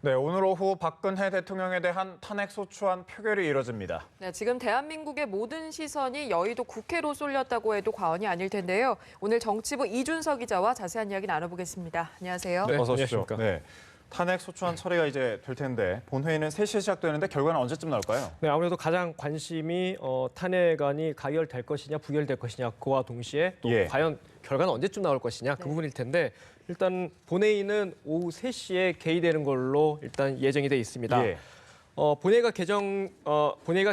네, 오늘 오후 박근혜 대통령에 대한 탄핵소추안 표결이 이뤄집니다. 네, 지금 대한민국의 모든 시선이 여의도 국회로 쏠렸다고 해도 과언이 아닐 텐데요. 오늘 정치부 이준석 기자와 자세한 이야기 나눠보겠습니다. 안녕하세요. 네, 어서 오십시오. 네, 탄핵소추안 처리가 이제 될 텐데 본회의는 3시에 시작되는데 결과는 언제쯤 나올까요? 네, 아무래도 가장 관심이 탄핵안이 가결될 것이냐 부결될 것이냐 그와 동시에 또 과연 결과는 언제쯤 나올 것이냐 그 부분일 텐데 일단 본회의는 오후 3시에 개의되는 걸로 일단 예정이 돼 있습니다. 본회의가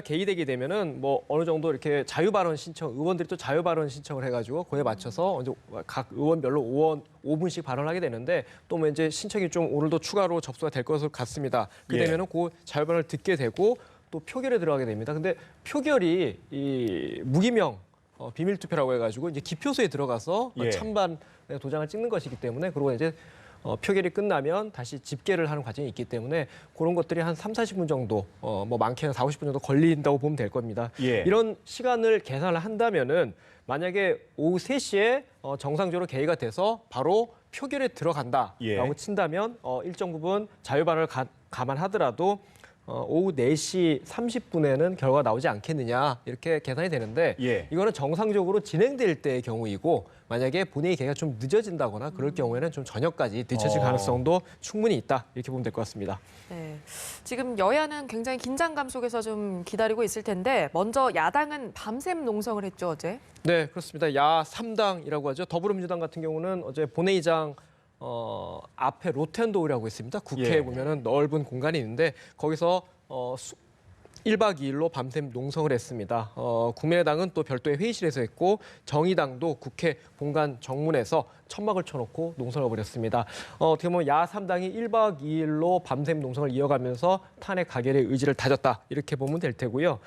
개의되게 되면은 뭐 어느 정도 이렇게 자유 발언 신청 의원들이 또 자유 발언 신청을 해가지고 그에 맞춰서 이제 각 의원별로 5분씩 발언을 하게 되는데 또 뭐 이제 신청이 좀 오늘도 추가로 접수가 될 것으로 같습니다. 그 되면은 그 자유 발언을 듣게 되고 또 표결에 들어가게 됩니다. 근데 표결이 이 무기명 비밀 투표라고 해가지고 이제 기표소에 들어가서 찬반 도장을 찍는 것이기 때문에 그리고 이제 표결이 끝나면 다시 집계를 하는 과정이 있기 때문에 그런 것들이 한 30-40분 정도, 뭐 많게는 40-50분 정도 걸린다고 보면 될 겁니다. 이런 시간을 계산을 한다면은 만약에 오후 3시에 정상적으로 개의가 돼서 바로 표결에 들어간다라고 친다면 일정 부분 자유 발언을 감안하더라도 오후 4시 30분에는 결과가 나오지 않겠느냐 이렇게 계산이 되는데 이거는 정상적으로 진행될 때의 경우이고 만약에 본회의 개가 좀 늦어진다거나 그럴 경우에는 좀 저녁까지 늦춰질 가능성도 충분히 있다 이렇게 보면 될 것 같습니다. 네, 지금 여야는 굉장히 긴장감 속에서 좀 기다리고 있을 텐데 먼저 야당은 밤샘 농성을 했죠 어제? 네, 그렇습니다. 야 3당이라고 하죠. 더불어민주당 같은 경우는 어제 본회의장 앞에 로텐도우라고 있습니다. 국회에 보면은 넓은 공간이 있는데 거기서 1박 2일로 밤샘 농성을 했습니다. 국민의당은 또 별도의 회의실에서 했고 정의당도 국회 본관 정문에서 천막을 쳐놓고 농성을 벌였습니다. 어떻게 보면 야 3당이 1박 2일로 밤샘 농성을 이어가면서 탄핵 가결의 의지를 다졌다 이렇게 보면 될 테고요.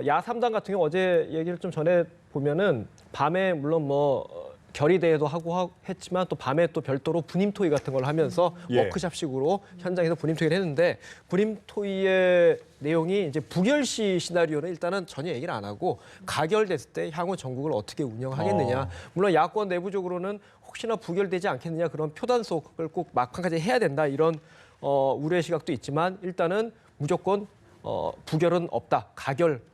야 3당 같은 경우 어제 얘기를 좀 전해 보면은 밤에 물론 뭐 결의대회도 하고 했지만 또 밤에 또 별도로 분임 토의 같은 걸 하면서 워크숍식으로 현장에서 분임 토의를 했는데 분임 토의의 내용이 이제 부결시 시나리오는 일단은 전혀 얘기를 안 하고 가결됐을 때 향후 전국을 어떻게 운영하겠느냐. 물론 야권 내부적으로는 혹시나 부결되지 않겠느냐 그런 표단속을 꼭 막판까지 해야 된다 이런 우려의 시각도 있지만 일단은 무조건 부결은 없다.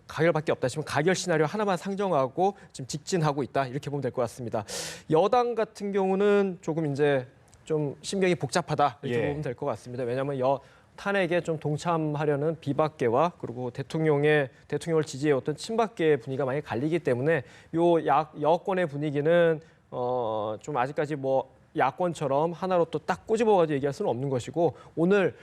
가결밖에 없다. 지금 가결 시나리오 하나만 상정하고 지금 직진하고 있다. 이렇게 보면 될 것 같습니다. 여당 같은 경우는 조금 이제 좀 심경이 복잡하다. 이렇게 보면 될 것 같습니다. 왜냐하면 탄핵에 좀 동참하려는 비박계와 그리고 대통령을 지지해왔던 친박계의 분위기가 많이 갈리기 때문에 여권의 분위기는 좀 아직까지 뭐 야권처럼 하나로 또 딱 꼬집어가지고 얘기할 수는 없는 것이고 오늘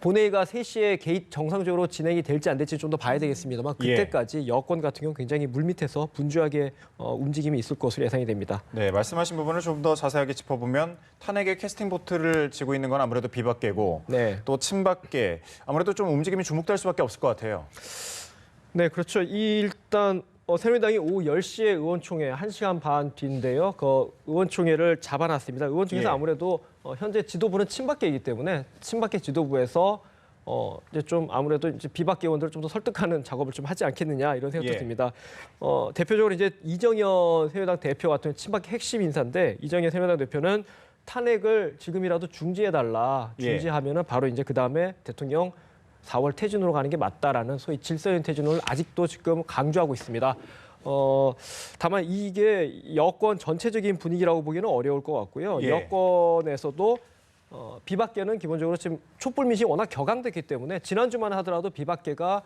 본회의가 3시에 정상적으로 진행이 될지 안 될지 좀 더 봐야 되겠습니다만 그때까지 여권 같은 경우 굉장히 물밑에서 분주하게 움직임이 있을 것으로 예상이 됩니다. 네, 말씀하신 부분을 좀 더 자세하게 짚어보면 탄핵의 캐스팅 보트를 쥐고 있는 건 아무래도 비박계고 또 친박계 아무래도 좀 움직임이 주목될 수밖에 없을 것 같아요. 네, 그렇죠. 일단 새누리당이 오후 10시에 의원총회 1시간 반 뒤인데요. 그 의원총회를 잡아놨습니다. 의원총회에서 아무래도 현재 지도부는 친박계이기 때문에 친박계 지도부에서 이제 좀 아무래도 이제 비박계 의원들을 좀 더 설득하는 작업을 좀 하지 않겠느냐 이런 생각도 듭니다. 대표적으로 이제 이정현 새누리당 대표 같은 친박계 핵심 인사인데 이정현 새누리당 대표는 탄핵을 지금이라도 중지해달라. 중지하면은 바로 이제 그 다음에 대통령 4월 퇴진으로 가는 게 맞다라는 소위 질서인 퇴진을 아직도 지금 강조하고 있습니다. 다만 이게 여권 전체적인 분위기라고 보기는 어려울 것 같고요. 여권에서도 비박계는 기본적으로 지금 촛불 민심이 워낙 격앙됐기 때문에 지난주만 하더라도 비박계가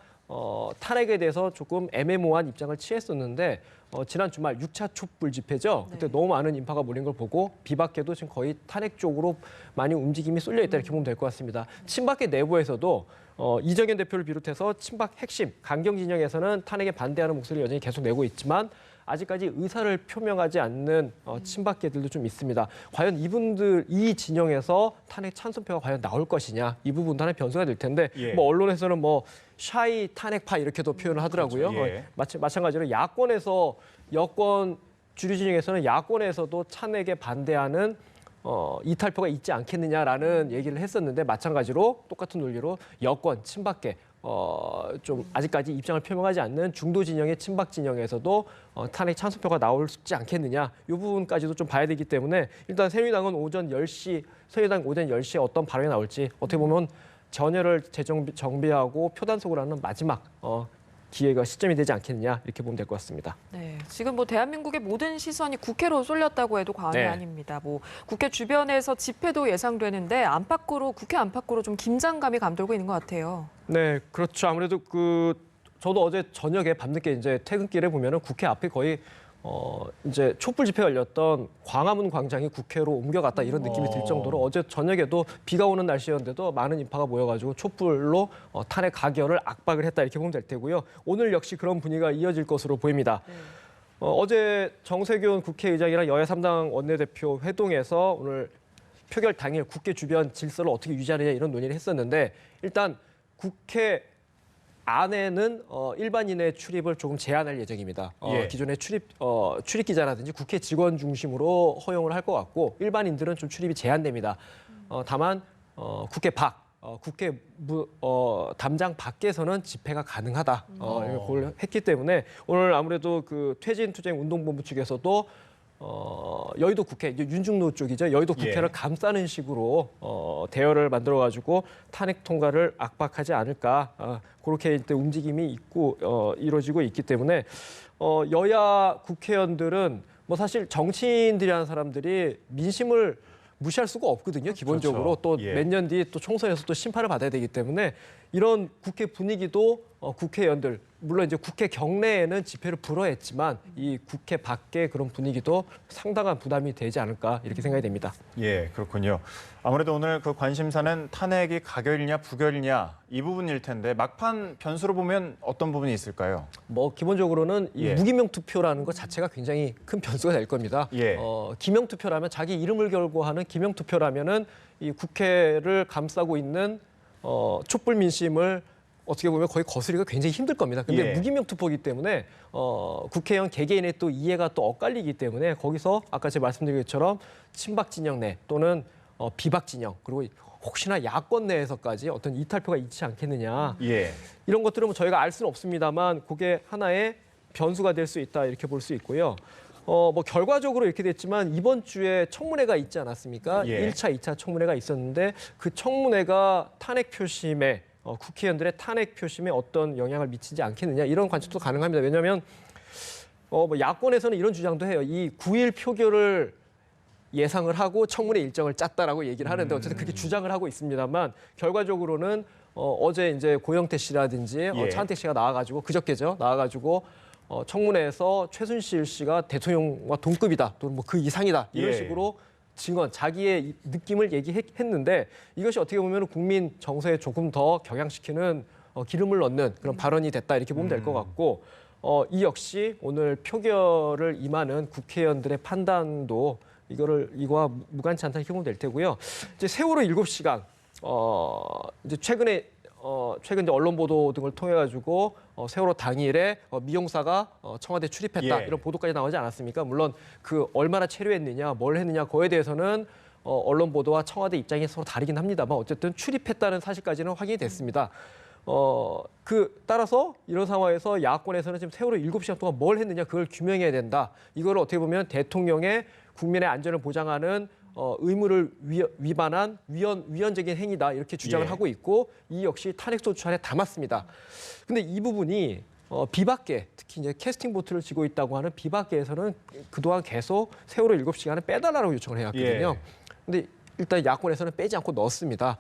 탄핵에 대해서 조금 애매모호한 입장을 취했었는데 지난 주말 6차 촛불 집회죠. 그때 너무 많은 인파가 몰린 걸 보고 비박계도 지금 거의 탄핵 쪽으로 많이 움직임이 쏠려 있다 이렇게 보면 될 것 같습니다. 친박계 내부에서도 이정현 대표를 비롯해서 친박 핵심 강경 진영에서는 탄핵에 반대하는 목소리를 여전히 계속 내고 있지만 아직까지 의사를 표명하지 않는 친박계들도 좀 있습니다. 과연 이 진영에서 탄핵 찬성표가 과연 나올 것이냐 이 부분도 하나의 변수가 될 텐데 뭐 언론에서는 뭐 샤이 탄핵파 이렇게도 표현을 하더라고요. 마찬가지로 여권 주류 진영에서는 야권에서도 탄핵에 반대하는 이탈표가 있지 않겠느냐라는 얘기를 했었는데 마찬가지로 똑같은 논리로 여권 친박계 좀 아직까지 입장을 표명하지 않는 중도 진영의 친박 진영에서도 탄핵 찬성표가 나올지 않겠느냐 이 부분까지도 좀 봐야 되기 때문에 일단 새누리당은 새누리당 오전 10시에 어떤 발언이 나올지 어떻게 보면 전열을 재정비하고 표단속으로 하는 마지막 기회가 시점이 되지 않겠느냐 이렇게 보면 될 것 같습니다. 네, 지금 뭐 대한민국의 모든 시선이 국회로 쏠렸다고 해도 과언이 네. 아닙니다. 뭐 국회 주변에서 집회도 예상되는데 국회 안팎으로 좀 긴장감이 감돌고 있는 것 같아요. 네, 그렇죠. 아무래도 저도 어제 저녁에 밤늦게 이제 퇴근길에 보면은 국회 앞에 거의 이제 촛불 집회가 열렸던 광화문 광장이 국회로 옮겨갔다 이런 느낌이 들 정도로 어제 저녁에도 비가 오는 날씨였는데도 많은 인파가 모여가지고 촛불로 탄핵 가결을 압박을 했다 이렇게 보면 될 테고요. 오늘 역시 그런 분위기가 이어질 것으로 보입니다. 어제 정세균 국회의장이랑 여야 3당 원내대표 회동에서 오늘 표결 당일 국회 주변 질서를 어떻게 유지하느냐 이런 논의를 했었는데 일단 국회 안에는 일반인의 출입을 조금 제한할 예정입니다. 예. 기존의 출입 기자라든지 국회 직원 중심으로 허용을 할 것 같고 일반인들은 좀 출입이 제한됩니다. 다만 국회 담장 밖에서는 집회가 가능하다. 이걸 했기 때문에 오늘 아무래도 그 퇴진투쟁운동본부 측에서도 여의도 국회, 이제 윤중로 쪽이죠. 여의도 국회를 예. 감싸는 식으로 대여를 만들어가지고 탄핵 통과를 압박하지 않을까 그렇게 일단 움직임이 이루어지고 있기 때문에 여야 국회의원들은 뭐 사실 정치인들이라는 사람들이 민심을 무시할 수가 없거든요. 기본적으로 그렇죠. 또 예. 몇 년 뒤에 또 총선에서 또 심판을 받아야 되기 때문에 이런 국회 분위기도 국회의원들 물론 이제 국회 경내에는 집회를 불허했지만 이 국회 밖의 그런 분위기도 상당한 부담이 되지 않을까 이렇게 생각이 됩니다. 예, 그렇군요. 아무래도 오늘 그 관심사는 탄핵이 가결이냐 부결이냐 이 부분일 텐데 막판 변수로 보면 어떤 부분이 있을까요? 뭐 기본적으로는 이 예. 무기명 투표라는 것 자체가 굉장히 큰 변수가 될 겁니다. 예. 기명 투표라면 자기 이름을 걸고 하는 기명 투표라면은 이 국회를 감싸고 있는 촛불 민심을 어떻게 보면 거의 거스리기가 굉장히 힘들 겁니다. 근데 예. 무기명 투표이기 때문에 국회의원 개개인의 또 이해가 또 엇갈리기 때문에 거기서 아까 제가 말씀드린 것처럼 친박 진영 내 또는 비박 진영 그리고 혹시나 야권 내에서까지 어떤 이탈표가 있지 않겠느냐 예. 이런 것들은 뭐 저희가 알 수는 없습니다만 그게 하나의 변수가 될 수 있다 이렇게 볼 수 있고요. 뭐 결과적으로 이렇게 됐지만 이번 주에 청문회가 있지 않았습니까? 예. 1차, 2차 청문회가 있었는데 그 청문회가 탄핵 표심에 국회의원들의 탄핵 표심에 어떤 영향을 미치지 않겠느냐 이런 관측도 가능합니다. 왜냐하면 뭐 야권에서는 이런 주장도 해요. 이 9일 표결을 예상을 하고 청문회 일정을 짰다라고 얘기를 하는데 어쨌든 그렇게 주장을 하고 있습니다만 결과적으로는 어제 이제 고영태 씨라든지 예. 차은택 씨가 나와가지고 그저께죠 나와가지고 청문회에서 최순실 씨가 대통령과 동급이다 또는 뭐 그 이상이다 이런 예. 식으로 증언, 자기의 느낌을 얘기했는데 이것이 어떻게 보면 국민 정서에 조금 더 경향시키는 기름을 넣는 그런 발언이 됐다 이렇게 보면 될 것 같고 이 역시 오늘 표결을 임하는 국회의원들의 판단도 이거와 무관치 않다 이렇게 보면 될 테고요. 이제 세월호 7시간 이제 최근 이제 언론 보도 등을 통해 가지고 세월호 당일에 미용사가 청와대 출입했다 예. 이런 보도까지 나오지 않았습니까? 물론 그 얼마나 체류했느냐, 뭘 했느냐 그거에 대해서는 언론 보도와 청와대 입장이 서로 다르긴 합니다만 어쨌든 출입했다는 사실까지는 확인이 됐습니다. 따라서 이런 상황에서 야권에서는 지금 세월호 7시간 동안 뭘 했느냐 그걸 규명해야 된다. 이걸 어떻게 보면 대통령의 국민의 안전을 보장하는 의무를 위반한 위헌적인 행위다 이렇게 주장을 예. 하고 있고 이 역시 탄핵소추 안에 담았습니다. 근데 이 부분이 비박계 특히 이제 캐스팅 보트를 지고 있다고 하는 비박계에서는 그동안 계속 세월호 7시간을 빼달라고 요청을 해왔거든요. 근데 일단 야권에서는 빼지 않고 넣었습니다.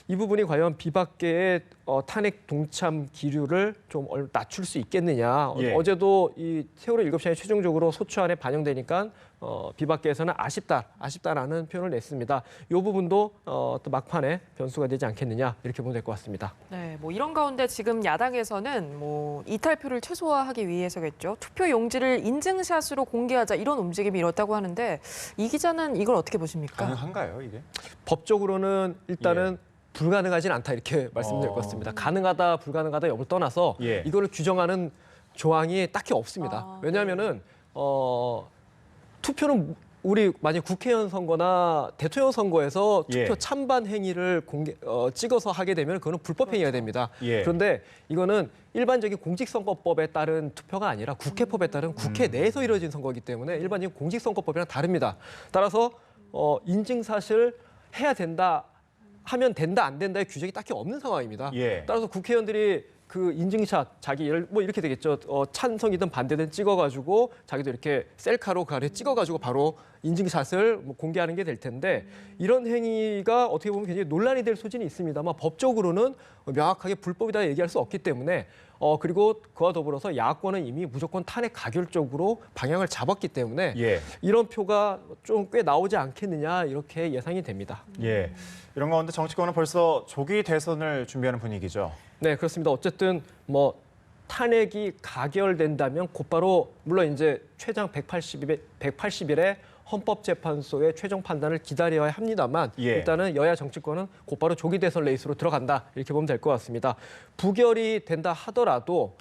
이 부분이 과연 비박계의 탄핵 동참 기류를 좀 낮출 수 있겠느냐. 예. 어제도 이 세월호 7시간이 최종적으로 소추안에 반영되니까 비박계에서는 아쉽다라는 표현을 냈습니다. 이 부분도 또 막판에 변수가 되지 않겠느냐 이렇게 보면 될 것 같습니다. 네, 뭐 이런 가운데 지금 야당에서는 뭐 이탈표를 최소화하기 위해서겠죠. 투표 용지를 인증샷으로 공개하자 이런 움직임이 이렇다고 하는데 이 기자는 이걸 어떻게 보십니까? 가능한가요, 이게? 법적으로는 일단은 불가능하진 않다 이렇게 말씀드릴 것 같습니다. 가능하다 불가능하다 여부를 떠나서 예. 이거를 규정하는 조항이 딱히 없습니다. 왜냐하면은 투표는 우리 만약 국회의원 선거나 대통령 선거에서 투표 예. 찬반 행위를 찍어서 하게 되면 그거는 불법 행위가 됩니다. 예. 그런데 이거는 일반적인 공직선거법에 따른 투표가 아니라 국회법에 따른 국회 내에서 이루어진 선거이기 때문에 일반적인 공직선거법이랑 다릅니다. 따라서 인증샷을 해야 된다, 하면 된다 안 된다의 규정이 딱히 없는 상황입니다. 예. 따라서 국회의원들이 그 인증샷 자기 뭐 이렇게 되겠죠. 찬성이든 반대든 찍어가지고 자기도 이렇게 셀카로 가래 찍어가지고 바로 인증샷을 뭐 공개하는 게 될 텐데 이런 행위가 어떻게 보면 굉장히 논란이 될 소진이 있습니다만 법적으로는 명확하게 불법이다 얘기할 수 없기 때문에 그리고 그와 더불어서 야권은 이미 무조건 탄핵 가결 쪽으로 방향을 잡았기 때문에 예. 이런 표가 좀 꽤 나오지 않겠느냐 이렇게 예상이 됩니다. 예. 이런 가운데 정치권은 벌써 조기 대선을 준비하는 분위기죠. 네, 그렇습니다. 어쨌든 뭐 탄핵이 가결된다면 곧바로 물론 이제 최장 180일의 헌법재판소의 최종 판단을 기다려야 합니다만 예. 일단은 여야 정치권은 곧바로 조기 대선 레이스로 들어간다 이렇게 보면 될 것 같습니다. 부결이 된다 하더라도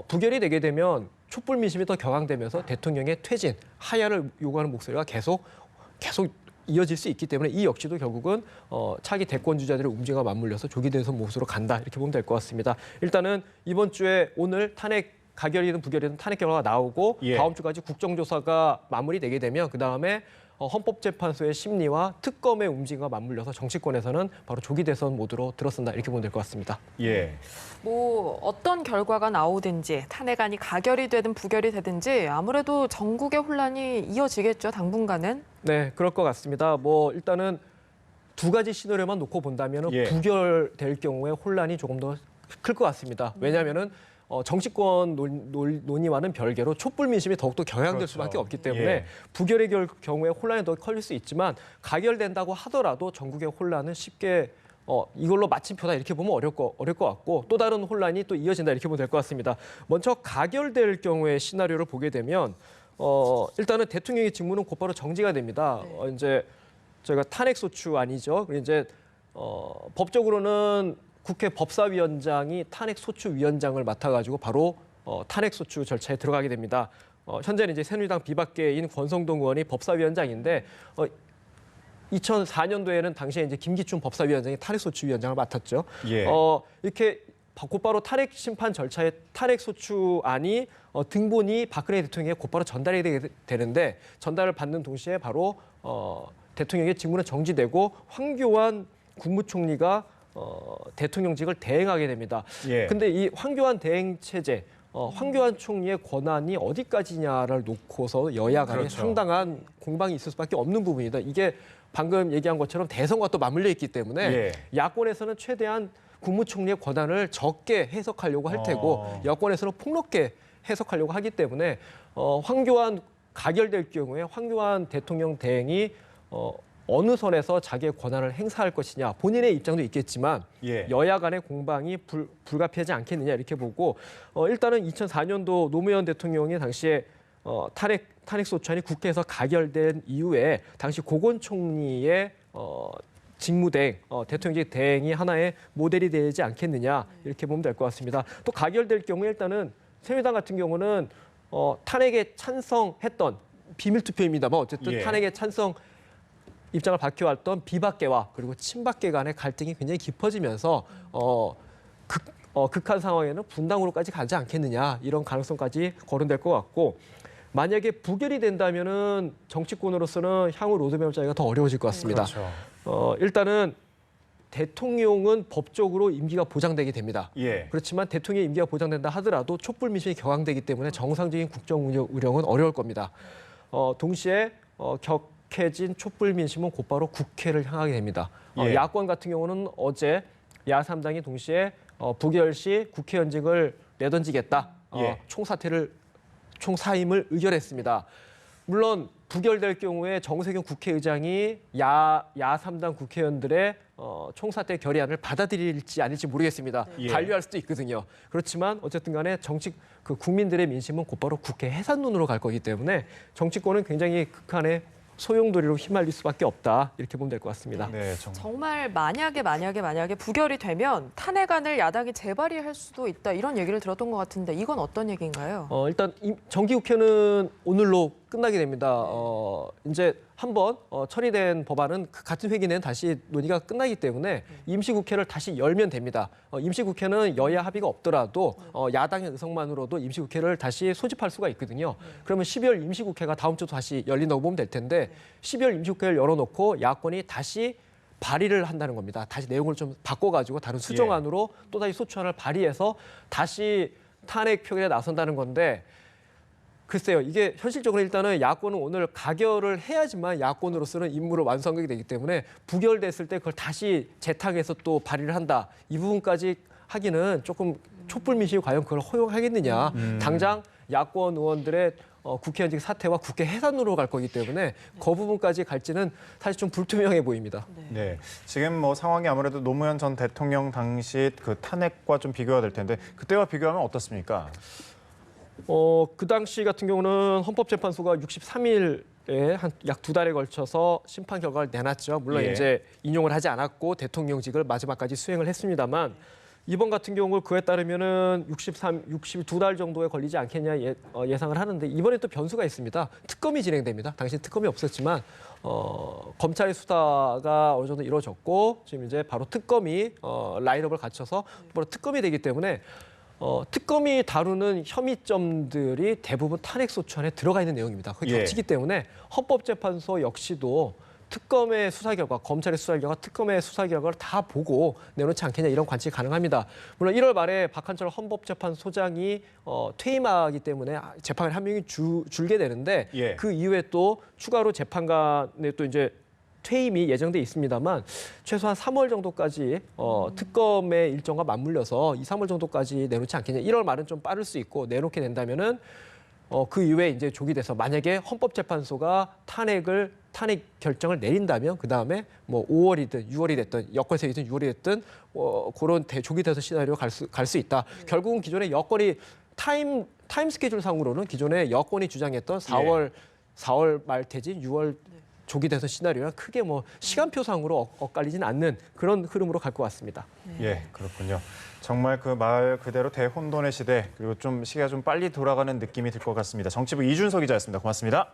부결이 되게 되면 촛불 민심이 더 격앙되면서 대통령의 퇴진, 하야를 요구하는 목소리가 계속 이어질 수 있기 때문에 이 역시도 결국은 차기 대권 주자들의 움직임과 맞물려서 조기 대선 모습으로 간다 이렇게 보면 될 것 같습니다. 일단은 이번 주에 오늘 탄핵 가결이든 부결이든 탄핵 결과가 나오고 예. 다음 주까지 국정조사가 마무리되게 되면 그다음에 헌법재판소의 심리와 특검의 움직임과 맞물려서 정치권에서는 바로 조기 대선 모드로 들어선다 이렇게 보면 될 것 같습니다. 예. 뭐 어떤 결과가 나오든지 탄핵안이 가결이 되든 부결이 되든지 아무래도 전국의 혼란이 이어지겠죠, 당분간은. 네, 그럴 것 같습니다. 뭐 일단은 두 가지 시나리오만 놓고 본다면 예. 부결될 경우에 혼란이 조금 더 클 것 같습니다. 왜냐하면은 정치권 논의와는 별개로 촛불 민심이 더욱더 경향될 그렇죠. 수밖에 없기 때문에 예. 부결의 경우에 혼란이 더 커질 수 있지만 가결된다고 하더라도 전국의 혼란은 쉽게 이걸로 마침표다 이렇게 보면 어려울 것 같고 또 다른 혼란이 또 이어진다 이렇게 보면 될 것 같습니다. 먼저 가결될 경우의 시나리오를 보게 되면 일단은 대통령의 직무는 곧바로 정지가 됩니다. 이제 저희가 탄핵소추안이죠. 그리고 이제 법적으로는 국회 법사위원장이 탄핵소추위원장을 맡아가지고 바로 탄핵소추 절차에 들어가게 됩니다. 현재는 이제 새누리당 비박계인 권성동 의원이 법사위원장인데 2004년도에는 당시에 이제 김기춘 법사위원장이 탄핵소추위원장을 맡았죠. 예. 이렇게 곧바로 탄핵 심판 절차에 탄핵소추안이 등본이 박근혜 대통령에 곧바로 전달이 되는데 전달을 받는 동시에 바로 대통령의 직무는 정지되고 황교안 국무총리가 대통령직을 대행하게 됩니다. 예. 근데 이 황교안 대행 체제, 황교안 총리의 권한이 어디까지냐를 놓고서 여야 간에 그렇죠. 상당한 공방이 있을 수밖에 없는 부분이다. 이게 방금 얘기한 것처럼 대선과 또 맞물려 있기 때문에 예. 야권에서는 최대한 국무총리의 권한을 적게 해석하려고 할 테고 여권에서는 폭넓게 해석하려고 하기 때문에 황교안 가결될 경우에 황교안 대통령 대행이 어느 선에서 자기의 권한을 행사할 것이냐 본인의 입장도 있겠지만 예. 여야 간의 공방이 불가피하지 않겠느냐 이렇게 보고 일단은 2004년도 노무현 대통령이 당시에 탄핵소추안이 국회에서 가결된 이후에 당시 고건 총리의 직무대행, 대통령직 대행이 하나의 모델이 되지 않겠느냐 이렇게 보면 될 것 같습니다. 또 가결될 경우에 일단은 새누리당 같은 경우는 탄핵에 찬성했던 비밀투표입니다만 어쨌든 예. 탄핵에 찬성 입장을 밝혀왔던 비박계와 그리고 친박계 간의 갈등이 굉장히 깊어지면서 극한 상황에는 분당으로까지 가지 않겠느냐 이런 가능성까지 거론될 것 같고 만약에 부결이 된다면은 정치권으로서는 향후 로드맵을 짜기가 더 어려워질 것 같습니다. 그렇죠. 일단은 대통령은 법적으로 임기가 보장되게 됩니다. 예. 그렇지만 대통령의 임기가 보장된다 하더라도 촛불 민심이 격앙되기 때문에 정상적인 국정 운영은 어려울 겁니다. 동시에 격해진 촛불 민심은 곧바로 국회를 향하게 됩니다. 예. 야권 같은 경우는 어제 야3당이 동시에 부결 시 국회의원직을 내던지겠다. 예. 총사임을 의결했습니다. 물론 부결될 경우에 정세균 국회의장이 야3당 국회의원들의 총사퇴 결의안을 받아들일지 아닐지 모르겠습니다. 예. 반려할 수도 있거든요. 그렇지만 어쨌든 간에 국민들의 민심은 곧바로 국회 해산론으로 갈 거기 때문에 정치권은 굉장히 극한의 소용돌이로 휘말릴 수밖에 없다 이렇게 보면 될 것 같습니다. 네, 정말 만약에 부결이 되면 탄핵안을 야당이 재발의할 수도 있다 이런 얘기를 들었던 것 같은데 이건 어떤 얘기인가요? 일단 정기국회는 오늘로 끝나게 됩니다. 이제 한번 처리된 법안은 같은 회기 내는 다시 논의가 끝나기 때문에 임시국회를 다시 열면 됩니다. 임시국회는 여야 합의가 없더라도 야당의 의석만으로도 임시국회를 다시 소집할 수가 있거든요. 그러면 12월 임시국회가 다음 주 다시 열린다고 보면 될 텐데 12월 임시국회를 열어놓고 야권이 다시 발의를 한다는 겁니다. 다시 내용을 좀 바꿔가지고 다른 수정안으로 또다시 소추안을 발의해서 다시 탄핵 표결에 나선다는 건데 글쎄요. 이게 현실적으로 일단은 야권은 오늘 가결을 해야지만 야권으로서는 임무를 완수하게 되기 때문에 부결됐을 때 그걸 다시 재탕해서 또 발의를 한다. 이 부분까지 하기는 조금 촛불민심이 과연 그걸 허용하겠느냐. 당장 야권 의원들의 국회의원직 사퇴와 국회 해산으로 갈 거기 때문에 그 부분까지 갈지는 사실 좀 불투명해 보입니다. 네, 지금 뭐 상황이 아무래도 노무현 전 대통령 당시 그 탄핵과 좀 비교가 될 텐데 그때와 비교하면 어떻습니까? 그 당시 같은 경우는 헌법재판소가 63일에 한 약 2달에 걸쳐서 심판 결과를 내놨죠. 물론 이제 인용을 하지 않았고 대통령직을 마지막까지 수행을 했습니다만 이번 같은 경우 그에 따르면은 62달 정도에 걸리지 않겠냐 예상을 하는데 이번에 또 변수가 있습니다. 특검이 진행됩니다. 당시 특검이 없었지만 검찰의 수사가 어느 정도 이루어졌고 지금 이제 바로 특검이 라인업을 갖춰서 바로 특검이 되기 때문에 특검이 다루는 혐의점들이 대부분 탄핵소추안에 들어가 있는 내용입니다. 그게 겹치기 때문에 헌법재판소 역시도 특검의 수사 결과, 검찰의 수사 결과, 특검의 수사 결과를 다 보고 내놓지 않겠냐 이런 관측이 가능합니다. 물론 1월 말에 박한철 헌법재판소장이 퇴임하기 때문에 재판관 한 명이 줄게 되는데 그 이후에 또 추가로 재판관에 또 이제 퇴임이 예정돼 있습니다만 최소한 3월 정도까지 특검의 일정과 맞물려서 2, 3월 정도까지 내놓지 않겠냐. 1월 말은 좀 빠를 수 있고 내놓게 된다면은 그 이후에 이제 조기돼서 만약에 헌법재판소가 탄핵 결정을 내린다면 그 다음에 뭐 5월이든 6월이 됐든 여권세이든 6월이 됐든 그런 조기돼서 시나리오 갈 수 있다. 결국은 기존의 여권이 타임 스케줄 상으로는 기존의 여권이 주장했던 4월 말 퇴진 6월 조기돼서 시나리오랑 크게 뭐 시간표상으로 엇갈리진 않는 그런 흐름으로 갈 것 같습니다. 예, 그렇군요. 정말 그 말 그대로 대혼돈의 시대 그리고 좀 시기가 좀 빨리 돌아가는 느낌이 들 것 같습니다. 정치부 이준석 기자였습니다. 고맙습니다.